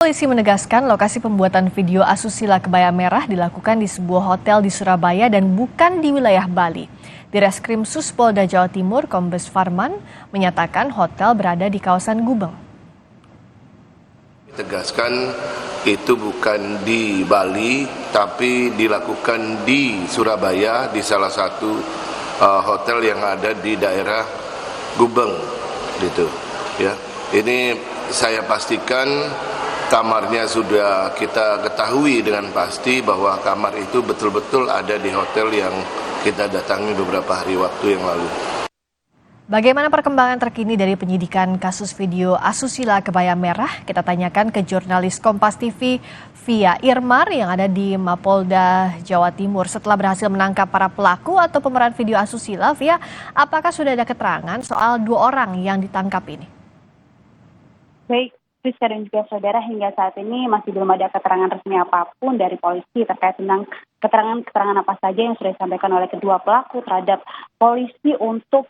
Polisi menegaskan lokasi pembuatan video asusila kebaya merah dilakukan di sebuah hotel di Surabaya dan bukan di wilayah Bali. Di Reskrim Sus Polda Jawa Timur, Kombes Farman menyatakan hotel berada di kawasan Gubeng. Tegaskan itu bukan di Bali, tapi dilakukan di Surabaya di salah satu hotel yang ada di daerah Gubeng, gitu. Ya, ini saya pastikan. Kamarnya sudah kita ketahui dengan pasti bahwa kamar itu betul-betul ada di hotel yang kita datangi beberapa hari waktu yang lalu. Bagaimana perkembangan terkini dari penyidikan kasus video asusila kebaya merah? Kita tanyakan ke jurnalis Kompas TV Via Irmar yang ada di Mapolda Jawa Timur. Setelah berhasil menangkap para pelaku atau pemeran video asusila, Via, apakah sudah ada keterangan soal 2 orang yang ditangkap ini? Baik. Rizka dan juga saudara, hingga saat ini masih belum ada keterangan resmi apapun dari polisi terkait tentang keterangan apa saja yang sudah disampaikan oleh kedua pelaku terhadap polisi untuk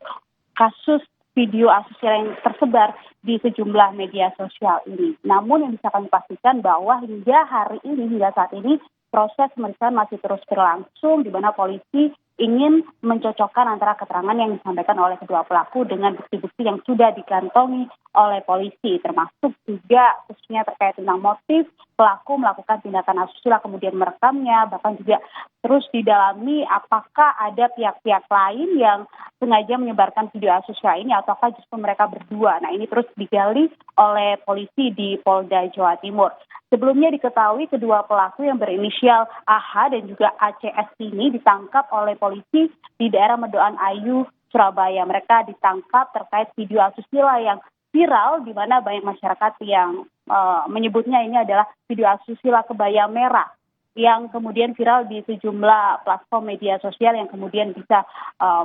kasus video asusila yang tersebar di sejumlah media sosial ini. Namun yang bisa kami pastikan bahwa hingga saat ini proses pemeriksaan masih terus berlangsung, di mana polisi ingin mencocokkan antara keterangan yang disampaikan oleh kedua pelaku dengan bukti-bukti yang sudah dikantongi oleh polisi, termasuk juga khususnya terkait tentang motif pelaku melakukan tindakan asusila kemudian merekamnya, bahkan juga terus didalami apakah ada pihak-pihak lain yang sengaja menyebarkan video asusila ini ataukah justru mereka berdua. Nah, ini terus digali oleh polisi di Polda Jawa Timur. Sebelumnya diketahui kedua pelaku yang berinisial AH dan juga ACS ini ditangkap oleh polisi di daerah Medoan Ayu, Surabaya. Mereka ditangkap terkait video asusila yang viral, di mana banyak masyarakat yang menyebutnya ini adalah video asusila kebaya merah yang kemudian viral di sejumlah platform media sosial yang kemudian bisa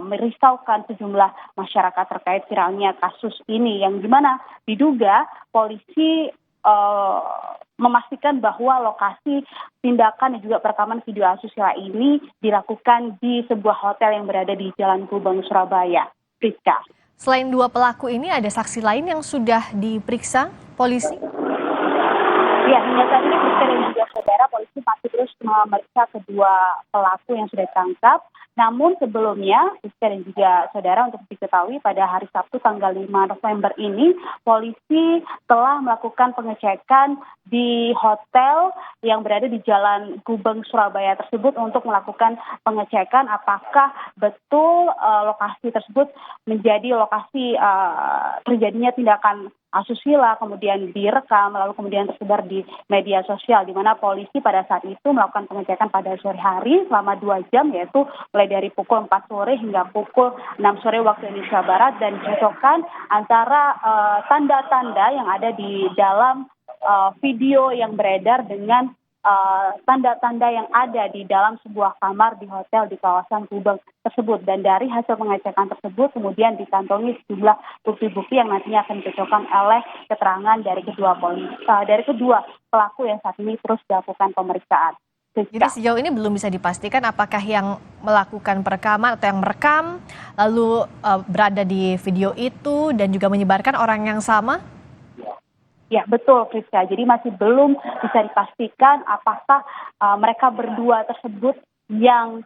merisaukan sejumlah masyarakat terkait viralnya kasus ini, yang dimana diduga polisi memastikan bahwa lokasi tindakan dan juga perekaman video asusila ini dilakukan di sebuah hotel yang berada di Jalan Gubeng, Surabaya. Rizka. Selain 2 pelaku ini, ada saksi lain yang sudah diperiksa polisi? Ya, hingga saat ini Rizka dan juga saudara, polisi masih terus memeriksa kedua pelaku yang sudah ditangkap. Namun sebelumnya, Rizka dan juga saudara, untuk diketahui pada hari Sabtu tanggal 5 November ini, polisi telah melakukan pengecekan di hotel yang berada di Jalan Gubeng, Surabaya tersebut untuk melakukan pengecekan apakah betul lokasi tersebut menjadi lokasi terjadinya tindakan asusila, kemudian direkam, lalu kemudian tersebar di media sosial, di mana polisi pada saat itu melakukan pengecekan pada sore hari selama 2 jam, yaitu mulai dari pukul 4 sore hingga pukul 6 sore waktu Indonesia Barat, dan dicocokkan antara tanda-tanda yang ada di dalam video yang beredar dengan tanda-tanda yang ada di dalam sebuah kamar di hotel di kawasan Gubeng tersebut. Dan dari hasil pengecekan tersebut kemudian dikantongi sejumlah bukti-bukti yang nantinya akan dicocokkan oleh keterangan dari kedua pelaku yang saat ini terus dilakukan pemeriksaan. Jadi sejauh ini belum bisa dipastikan apakah yang melakukan perekaman atau yang merekam lalu berada di video itu dan juga menyebarkan orang yang sama? Ya, betul, Priska. Jadi masih belum bisa dipastikan apakah mereka berdua tersebut yang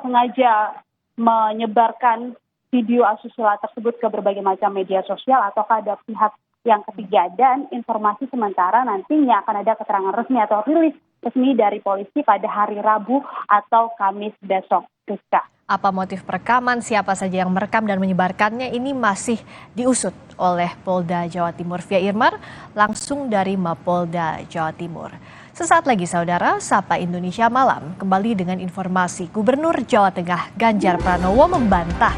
sengaja menyebarkan video asusila tersebut ke berbagai macam media sosial ataukah ada pihak yang ketiga. Dan informasi sementara nantinya akan ada keterangan resmi atau rilis resmi dari polisi pada hari Rabu atau Kamis besok, Priska. Apa motif perekaman, siapa saja yang merekam dan menyebarkannya, ini masih diusut oleh Polda Jawa Timur. Via Irmar, langsung dari Mapolda Jawa Timur. Sesaat lagi saudara, Sapa Indonesia Malam kembali dengan informasi Gubernur Jawa Tengah Ganjar Pranowo membantah